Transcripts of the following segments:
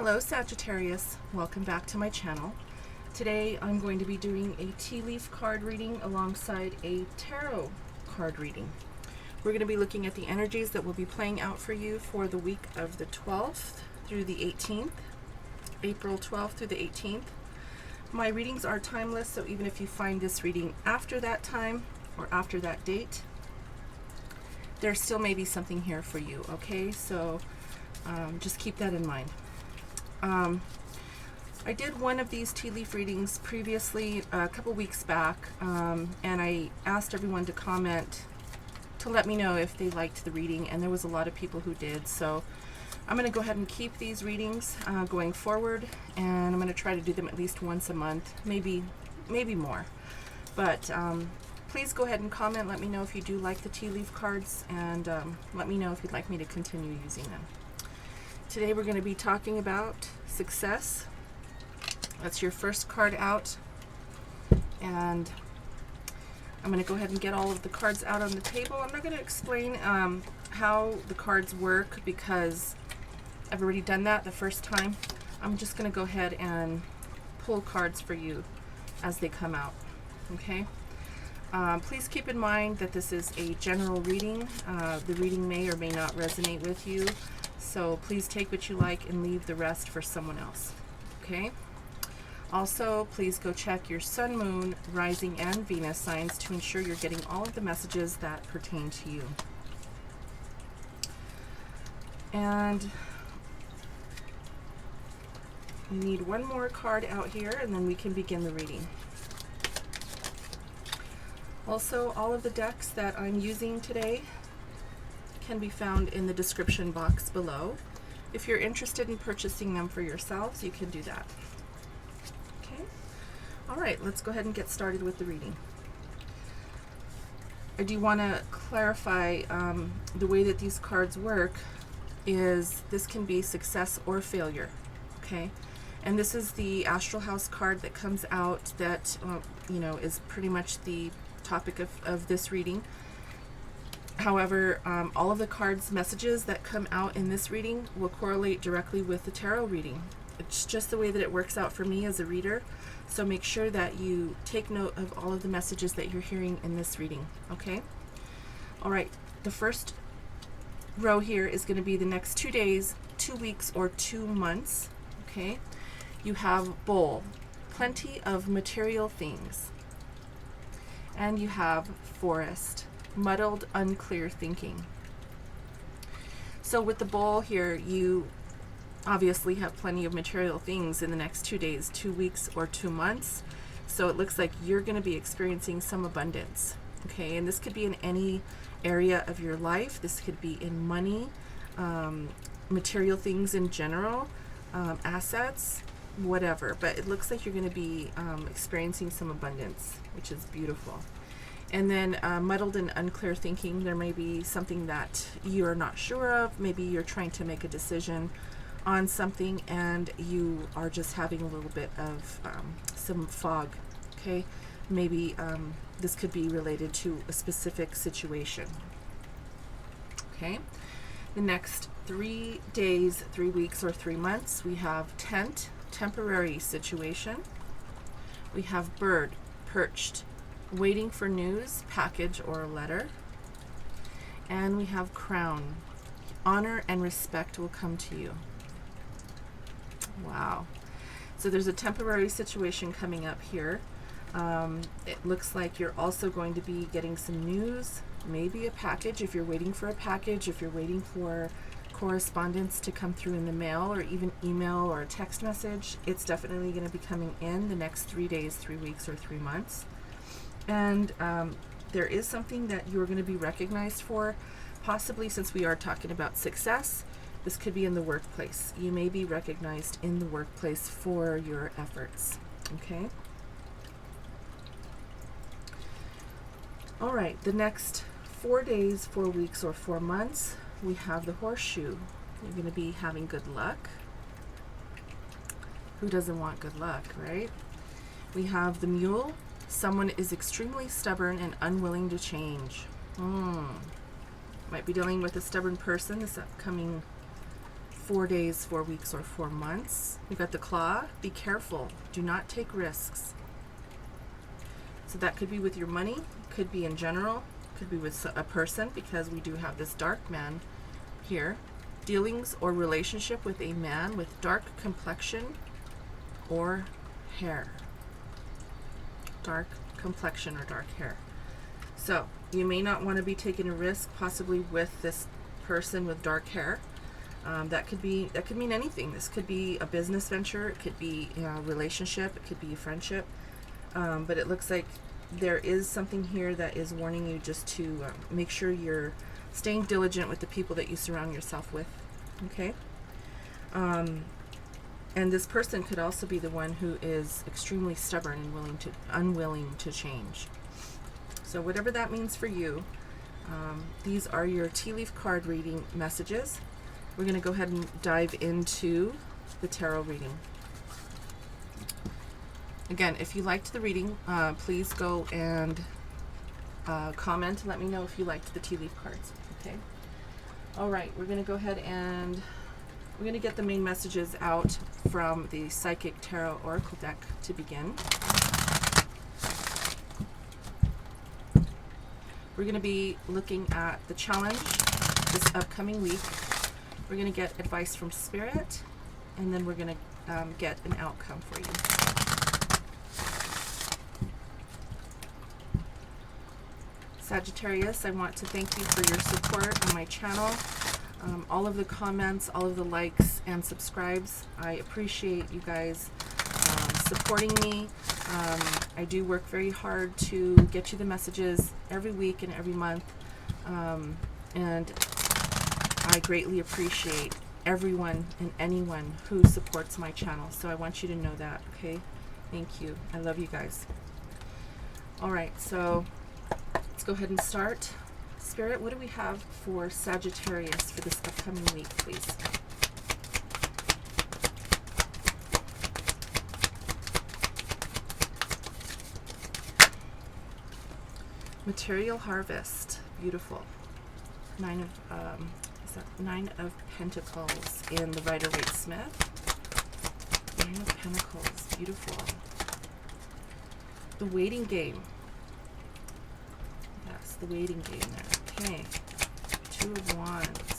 Hello Sagittarius, welcome back to my channel. Today I'm going to be doing a tea leaf card reading alongside a tarot card reading. We're going to be looking at the energies that will be playing out for you for the week of the 12th through the 18th, April 12th through the 18th. My readings are timeless, so even if you find this reading after that time or after that date, there still may be something here for you, okay? So just keep that in mind. I did one of these tea leaf readings previously a couple weeks back, and I asked everyone to comment to let me know if they liked the reading, and there was a lot of people who did. So I'm going to go ahead and keep these readings going forward, and I'm going to try to do them at least once a month, maybe more. But please go ahead and comment. Let me know if you do like the tea leaf cards, and let me know if you'd like me to continue using them. Today we're going to be talking about success. That's your first card out, and I'm going to go ahead and get all of the cards out on the table. I'm not going to explain how the cards work because I've already done that the first time. I'm just going to go ahead and pull cards for you as they come out, okay? Please keep in mind that this is a general reading. The reading may or may not resonate with you. So please take what you like and leave the rest for someone else, okay? Also, please go check your sun, moon, rising, and Venus signs to ensure you're getting all of the messages that pertain to you. And we need one more card out here, and then we can begin the reading. Also, all of the decks that I'm using today can be found in the description box below. If you're interested in purchasing them for yourselves, you can do that. Okay. All right, let's go ahead and get started with the reading. I do want to clarify the way that these cards work is this can be success or failure, okay? And this is the Astral House card that comes out that, you know, is pretty much the topic of this reading. However, all of the cards messages that come out in this reading will correlate directly with the tarot reading. It's just the way that it works out for me as a reader. So make sure that you take note of all of the messages that you're hearing in this reading, okay? All right, the first row here is going to be the next 2 days, 2 weeks, or 2 months, okay? You have bowl, plenty of material things. And you have forest, muddled, unclear thinking. So with the bowl here, you obviously have plenty of material things in the next 2 days, 2 weeks, or 2 months. So it looks like you're going to be experiencing some abundance. Okay, and this could be in any area of your life. This could be in money, material things in general, assets, whatever. But it looks like you're going to be experiencing some abundance, which is beautiful. And then muddled and unclear thinking, there may be something that you are not sure of. Maybe you're trying to make a decision on something and you are just having a little bit of some fog, okay? Maybe this could be related to a specific situation, okay? The next 3 days, 3 weeks, or 3 months, we have tent, temporary situation. We have bird, perched, waiting for news, package, or a letter. And we have crown, honor and respect will come to you. Wow. So there's a temporary situation coming up here. It looks like you're also going to be getting some news, maybe a package if you're waiting for a package, if you're waiting for correspondence to come through in the mail, or even email or a text message. It's definitely going to be coming in the next 3 days, 3 weeks, or 3 months. And there is something that you're going to be recognized for, possibly, since we are talking about success. This could be in the workplace. You may be recognized in the workplace for your efforts, okay? All right, the next 4 days, 4 weeks, or 4 months, we have the horseshoe. You're going to be having good luck. Who doesn't want good luck, right? We have the mule. Someone is extremely stubborn and unwilling to change. Might be dealing with a stubborn person this upcoming 4 days, 4 weeks, or 4 months. We've got the Claw. Be careful. Do not take risks. So that could be with your money, could be in general, could be with a person, because we do have this dark man here. Dealings or relationship with a man with dark complexion or hair. Dark complexion or dark hair. So you may not want to be taking a risk possibly with this person with dark hair. That could mean anything. This could be a business venture, it could be a relationship, it could be a friendship. But it looks like there is something here that is warning you just to make sure you're staying diligent with the people that you surround yourself with. Okay? And this person could also be the one who is extremely stubborn and unwilling to change. So whatever that means for you, these are your tea leaf card reading messages. We're going to go ahead and dive into the tarot reading. Again, if you liked the reading, please go and comment and let me know if you liked the tea leaf cards. Okay. All right, we're going to go ahead and we're going to get the main messages out from the Psychic Tarot Oracle deck to begin. We're going to be looking at the challenge this upcoming week. We're going to get advice from Spirit, and then we're going to get an outcome for you. Sagittarius, I want to thank you for your support on my channel. All of the comments, all of the likes and subscribes. I appreciate you guys supporting me. I do work very hard to get you the messages every week and every month. And I greatly appreciate everyone and anyone who supports my channel. So I want you to know that, okay? Thank you. I love you guys. All right, so let's go ahead and start. Spirit, what do we have for Sagittarius for this upcoming week, please? Material harvest. Beautiful. Nine of Pentacles in the Rider-Waite-Smith. 9 of Pentacles. Beautiful. The waiting game. Yes, the waiting game there. Okay. 2 of Wands.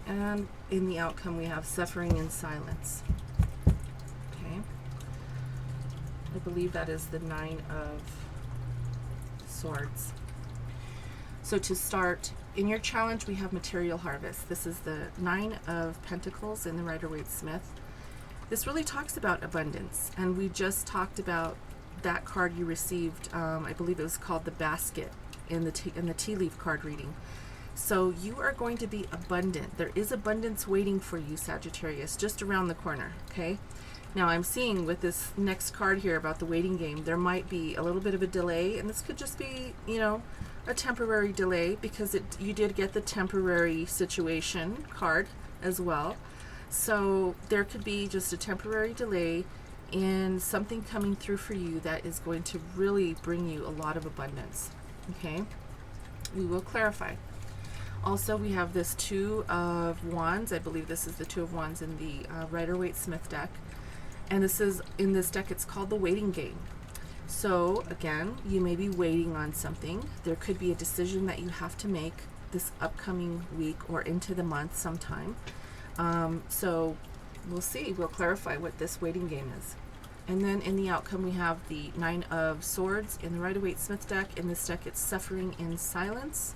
And in the outcome, we have suffering in silence. Okay. I believe that is the 9 of Swords. So to start, in your challenge, we have material harvest. This is the 9 of Pentacles in the Rider-Waite-Smith. This really talks about abundance. And we just talked about that card you received. I believe it was called the basket in the tea leaf card reading. So you are going to be abundant. There is abundance waiting for you, Sagittarius, just around the corner, okay? Now I'm seeing with this next card here about the waiting game, there might be a little bit of a delay, and this could just be, you know, a temporary delay, because you did get the temporary situation card as well. So there could be just a temporary delay in something coming through for you that is going to really bring you a lot of abundance, okay? We will clarify. Also, we have this 2 of Wands. I believe this is the 2 of Wands in the Rider-Waite-Smith deck. And this is, in this deck, it's called the waiting game. So, again, you may be waiting on something. There could be a decision that you have to make this upcoming week or into the month sometime. So, we'll see. We'll clarify what this waiting game is. And then in the outcome, we have the 9 of Swords in the Rider-Waite-Smith deck. In this deck, it's suffering in silence.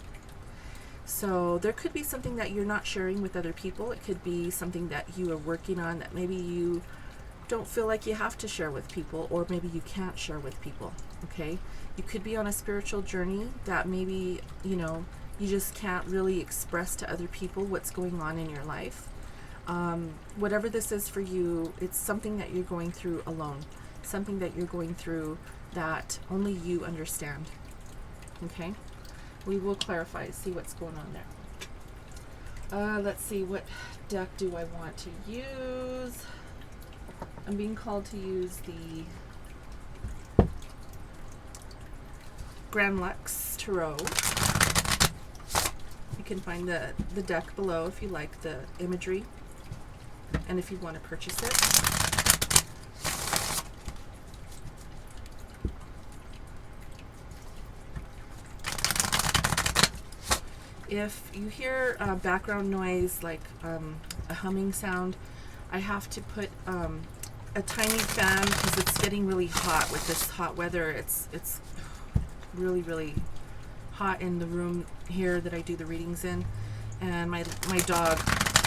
So there could be something that you're not sharing with other people. It could be something that you are working on that maybe you don't feel like you have to share with people, or maybe you can't share with people, okay? You could be on a spiritual journey that maybe, you know, you just can't really express to other people what's going on in your life. Whatever this is for you, it's something that you're going through alone, something that you're going through that only you understand, okay? We will clarify, see what's going on there. Let's see, what deck do I want to use? I'm being called to use the Grand Lux Tarot. You can find the deck below if you like the imagery and if you want to purchase it. If you hear background noise like a humming sound, I have to put a tiny fan because it's getting really hot with this hot weather. It's really hot in the room here that I do the readings in, and my dog,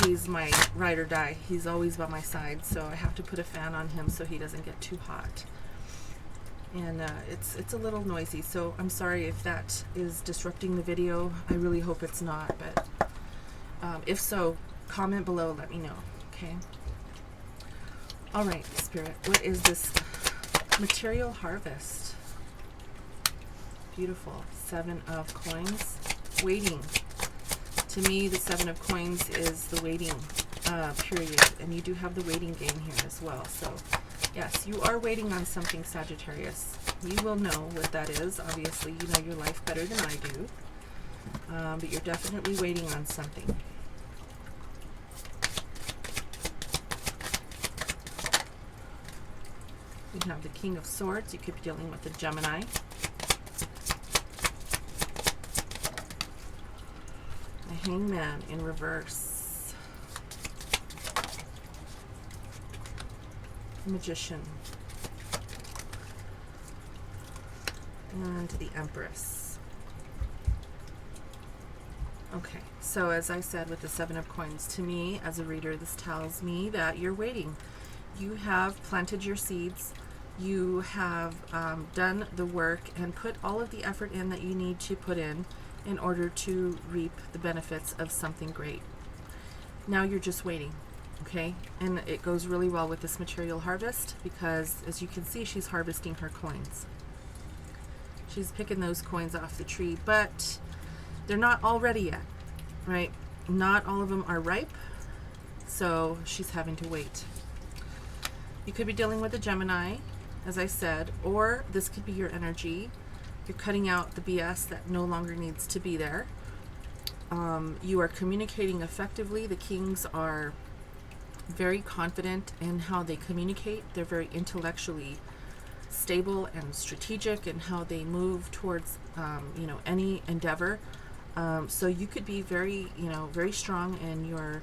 he's my ride or die. He's always by my side, so I have to put a fan on him so he doesn't get too hot. And it's a little noisy, so I'm sorry if that is disrupting the video. I really hope it's not, but if so, comment below, let me know. Okay. All right, Spirit, what is this material harvest? Beautiful. 7 of coins. Waiting. To me, the 7 of coins is the waiting period, and you do have the waiting game here as well. So yes, you are waiting on something, Sagittarius. You will know what that is. Obviously, you know your life better than I do, but you're definitely waiting on something. We have the King of Swords. You could be dealing with the Gemini. The Hangman in reverse. The Magician. And the Empress. Okay, so as I said with the 7 of coins, to me as a reader, this tells me that you're waiting. You have planted your seeds. You have done the work and put all of the effort in that you need to put in order to reap the benefits of something great. Now you're just waiting, okay? And it goes really well with this material harvest because, as you can see, she's harvesting her coins. She's picking those coins off the tree, but they're not all ready yet, right? Not all of them are ripe, so she's having to wait. You could be dealing with a Gemini, as I said, or this could be your energy. You're cutting out the BS that no longer needs to be there. You are communicating effectively. The Kings are very confident in how they communicate. They're very intellectually stable and strategic in how they move towards any endeavor. So you could be very strong in your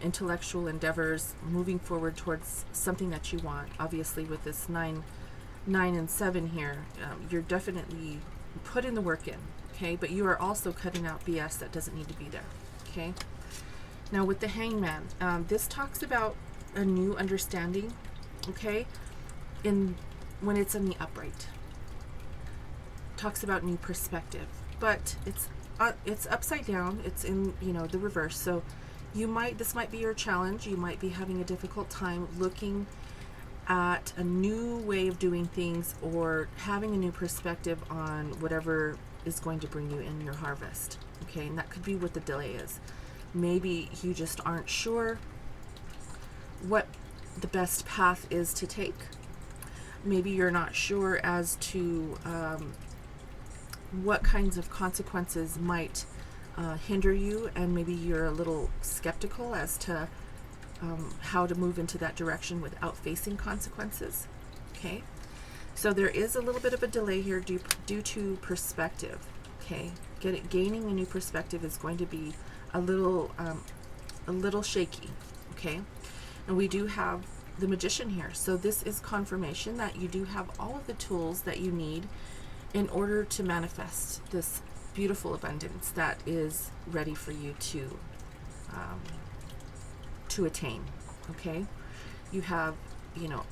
intellectual endeavors, moving forward towards something that you want. Obviously, with this 9 and 7 here, you're definitely putting the work in, okay? But you are also cutting out BS that doesn't need to be there, okay? Now with the Hangman, this talks about a new understanding, okay? When it's in the upright, talks about new perspective, but it's upside down. It's in the reverse. So this might be your challenge. You might be having a difficult time looking at a new way of doing things or having a new perspective on whatever is going to bring you in your harvest. Okay, and that could be what the delay is. Maybe you just aren't sure what the best path is to take. Maybe you're not sure as to what kinds of consequences might hinder you, and maybe you're a little skeptical as to how to move into that direction without facing consequences. Okay, so there is a little bit of a delay here due to perspective. Okay, gaining a new perspective is going to be a little shaky. Okay, and we do have the Magician here, so this is confirmation that you do have all of the tools that you need in order to manifest this beautiful abundance that is ready for you to attain. Okay, you have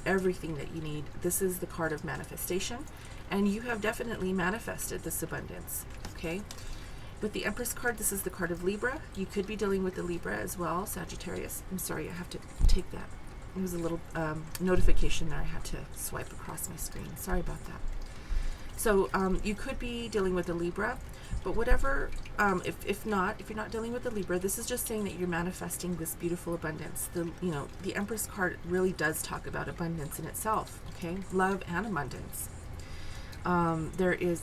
everything that you need. This is the card of manifestation, and you have definitely manifested this abundance. Okay, with the Empress card, this is the card of Libra. You could be dealing with the Libra as well, Sagittarius. I'm sorry, I have to take that. It was a little notification that I had to swipe across my screen. Sorry about that. So you could be dealing with a Libra, but whatever, if you're not dealing with a Libra, this is just saying that you're manifesting this beautiful abundance. The Empress card really does talk about abundance in itself, okay? Love and abundance. There is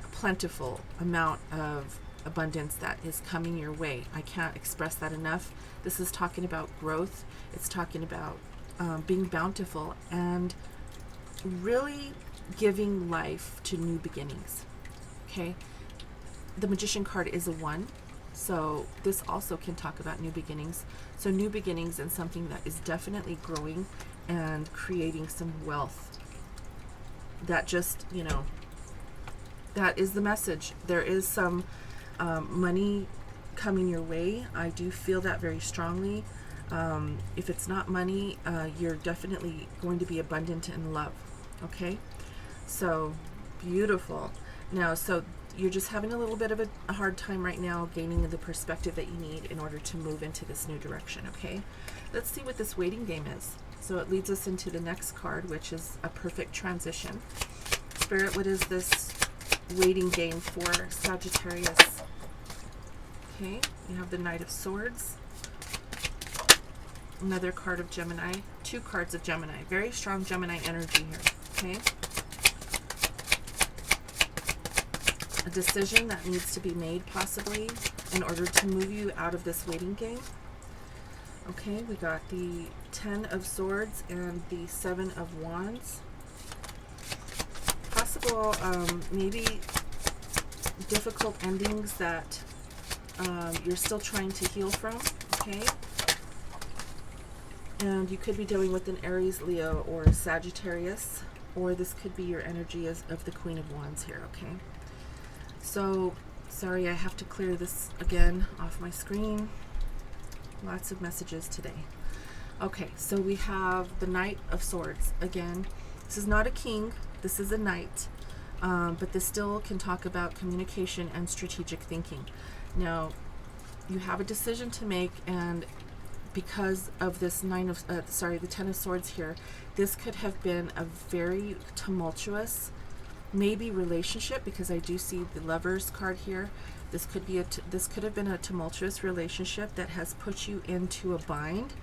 a plentiful amount of abundance that is coming your way. I can't express that enough. This is talking about growth. It's talking about being bountiful and really giving life to new beginnings. Okay, the Magician card is a 1, so this also can talk about new beginnings. So new beginnings and something that is definitely growing and creating some wealth. That just, that is the message. There is some money coming your way. I do feel that very strongly. If it's not money, you're definitely going to be abundant in love. Okay, so beautiful. Now, so you're just having a little bit of a hard time right now gaining the perspective that you need in order to move into this new direction. Okay, let's see what this waiting game is. So it leads us into the next card, which is a perfect transition. Spirit, what is this waiting game for Sagittarius? Okay, you have the Knight of Swords, another card of Gemini, 2 cards of Gemini. Very strong Gemini energy here. Okay, a decision that needs to be made possibly in order to move you out of this waiting game. Okay, we got the 10 of Swords and the 7 of Wands. Possible, maybe difficult endings that you're still trying to heal from. Okay, and you could be dealing with an Aries, Leo, or Sagittarius, or this could be your energy of the Queen of Wands here. Okay, so sorry, I have to clear this again off my screen. Lots of messages today. Okay, so we have the Knight of Swords. Again, this is not a king, this is a knight, but this still can talk about communication and strategic thinking. Now, you have a decision to make, and because of this the 10 of Swords here, this could have been a very tumultuous, maybe relationship, because I do see the Lovers card here. This could be this could have been a tumultuous relationship that has put you into a bind.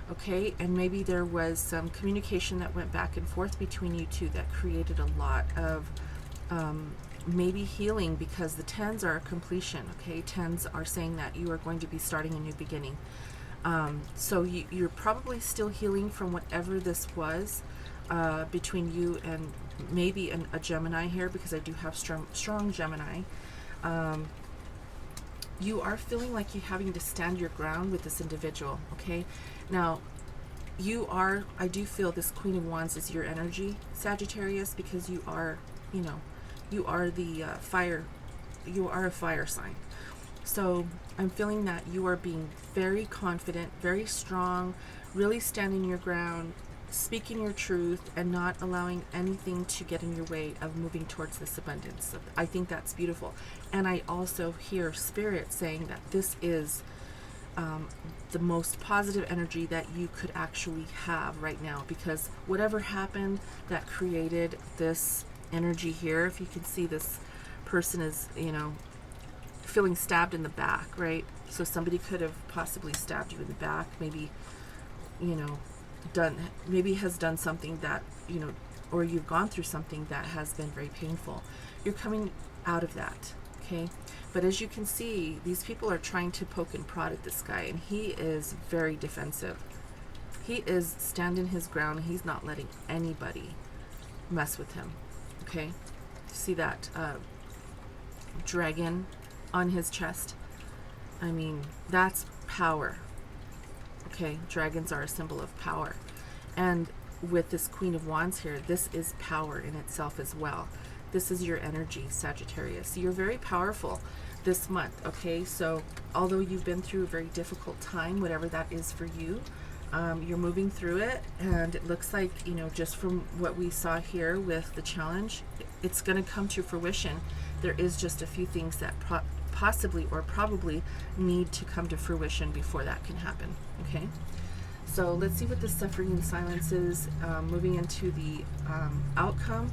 Okay, and maybe there was some communication that went back and forth between you two that created a lot of maybe healing, because the 10s are a completion. Okay, 10s are saying that you are going to be starting a new beginning. So you're probably still healing from whatever this was between you and maybe a Gemini here, because I do have strong Gemini. You are feeling like you're having to stand your ground with this individual. Okay, now I do feel this Queen of Wands is your energy, Sagittarius, because you are the fire. You are a fire sign. So I'm feeling that you are being very confident, very strong, really standing your ground, speaking your truth, and not allowing anything to get in your way of moving towards this abundance. So I think that's beautiful. And I also hear Spirit saying that this is the most positive energy that you could actually have right now, because whatever happened that created this energy here, if you can see, this person is, feeling stabbed in the back, right? So somebody could have possibly stabbed you in the back, maybe, has done something that, or you've gone through something that has been very painful. You're coming out of that, okay? But as you can see, these people are trying to poke and prod at this guy, and he is very defensive. He is standing his ground. He's not letting anybody mess with him, okay? See that dragon on his chest? I mean, that's power. Okay, dragons are a symbol of power. And with this Queen of Wands here, this is power in itself as well. This is your energy, Sagittarius. You're very powerful this month, okay? So although you've been through a very difficult time, whatever that is for you, you're moving through it, and it looks like, just from what we saw here with the challenge, it's going to come to fruition. There is just a few things that possibly or probably need to come to fruition before that can happen. Okay, so let's see what the suffering in silence is. Moving into the outcome,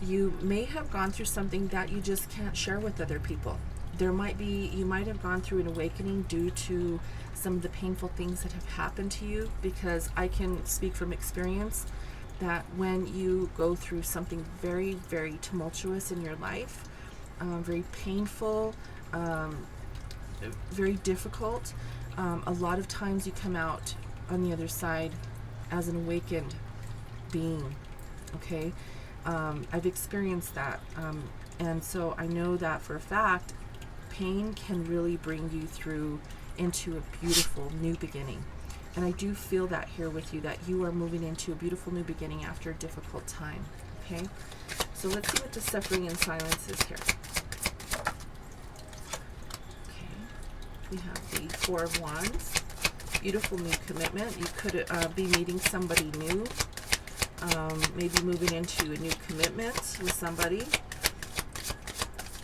You may have gone through something that you just can't share with other people. You might have gone through an awakening due to some of the painful things that have happened to you, because I can speak from experience that when you go through something very, very tumultuous in your life, very painful, very difficult, a lot of times you come out on the other side as an awakened being, okay? I've experienced that, and so I know that for a fact, pain can really bring you through into a beautiful new beginning. And I do feel that here with you, that you are moving into a beautiful new beginning after a difficult time, okay? So let's see what the suffering in silence is here. Okay, we have the Four of Wands, beautiful new commitment. You could be meeting somebody new, maybe moving into a new commitment with somebody.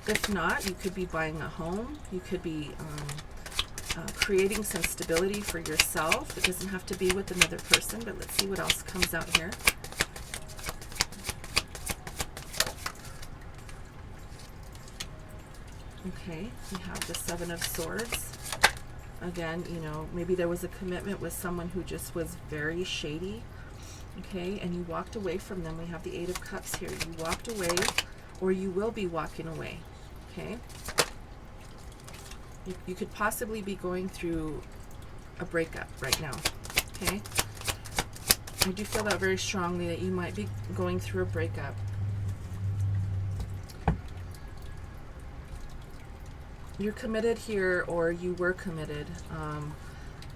If not, you could be buying a home. You could be creating some stability for yourself. It doesn't have to be with another person, but let's see what else comes out here. Okay, we have the Seven of Swords. Again, you know, maybe there was a commitment with someone who just was very shady, okay, and you walked away from them. We have the Eight of Cups here. You walked away, or you will be walking away, okay? You could possibly be going through a breakup right now, okay? I do feel that very strongly, that you might be going through a breakup. You're committed here, or you were committed.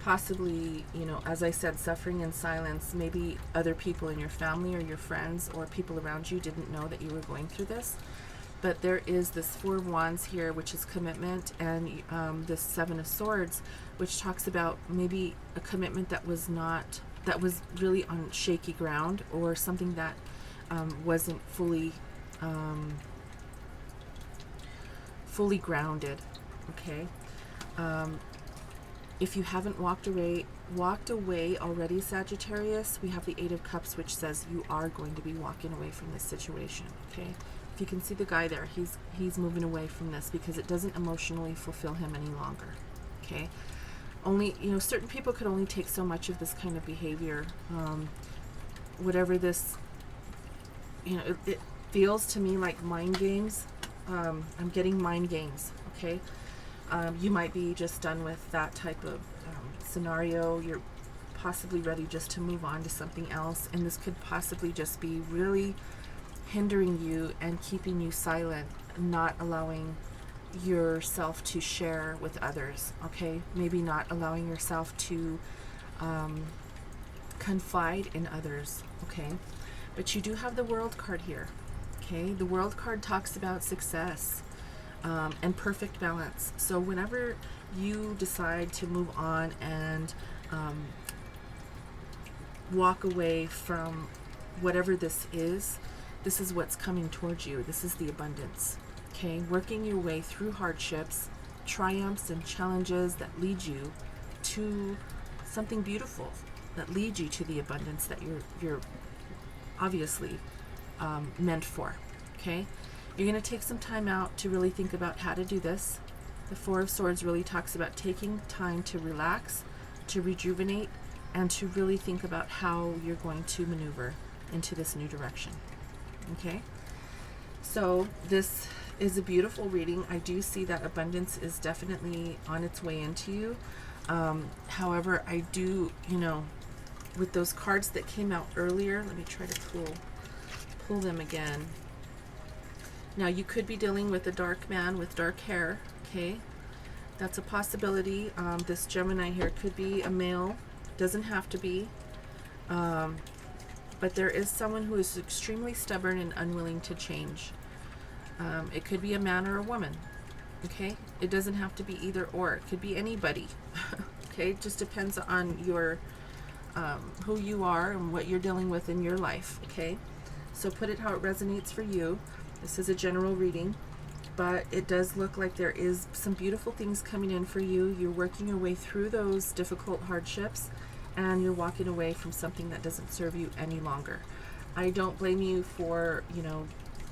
Possibly, you know, as I said, suffering in silence. Maybe other people in your family or your friends or people around you didn't know that you were going through this. But there is this Four of Wands here, which is commitment, and this Seven of Swords, which talks about maybe a commitment that was really on shaky ground, or something that wasn't fully grounded, okay? If you haven't walked away already, Sagittarius, we have the Eight of Cups, which says you are going to be walking away from this situation, okay? If you can see the guy there, he's moving away from this because it doesn't emotionally fulfill him any longer, okay? Only, you know, certain people could only take so much of this kind of behavior. Whatever this, you know, it feels to me like mind games. I'm getting mind games, okay? You might be just done with that type of scenario. You're possibly ready just to move on to something else, and this could possibly just be really hindering you and keeping you silent, not allowing yourself to share with others, okay? Maybe not allowing yourself to confide in others, okay? But you do have the World card here, okay? The World card talks about success and perfect balance. So whenever you decide to move on and walk away from whatever this is what's coming towards you. This is the abundance, okay? Working your way through hardships, triumphs, and challenges that lead you to something beautiful, that lead you to the abundance that you're obviously meant for, okay? You're going to take some time out to really think about how to do this. The Four of Swords really talks about taking time to relax, to rejuvenate, and to really think about how you're going to maneuver into this new direction. Okay? So this is a beautiful reading. I do see that abundance is definitely on its way into you. However, I do, you know, with those cards that came out earlier, let me try to pull them again. Now, you could be dealing with a dark man with dark hair, okay? That's a possibility. This Gemini here could be a male, doesn't have to be. But there is someone who is extremely stubborn and unwilling to change. It could be a man or a woman, okay? It doesn't have to be either or. It could be anybody, okay? It just depends on your who you are and what you're dealing with in your life, okay? So put it how it resonates for you. This is a general reading, but it does look like there is some beautiful things coming in for you. You're working your way through those difficult hardships, and you're walking away from something that doesn't serve you any longer. I don't blame you for, you know,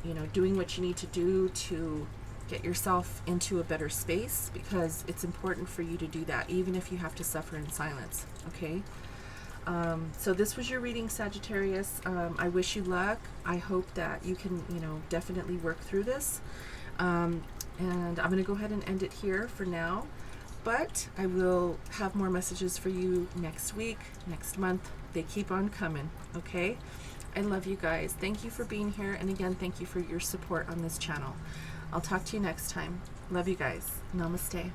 you know, doing what you need to do to get yourself into a better space, because it's important for you to do that, even if you have to suffer in silence. Okay. So this was your reading, Sagittarius. I wish you luck. I hope that you can, you know, definitely work through this. And I'm going to go ahead and end it here for now. But I will have more messages for you next week, next month. They keep on coming. Okay. I love you guys. Thank you for being here. And again, thank you for your support on this channel. I'll talk to you next time. Love you guys. Namaste.